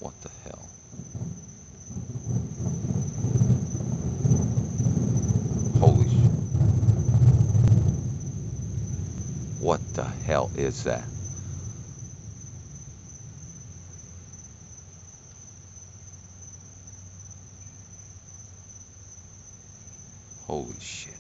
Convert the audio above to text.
What the hell? Holy sh... What the hell is that? Holy shit.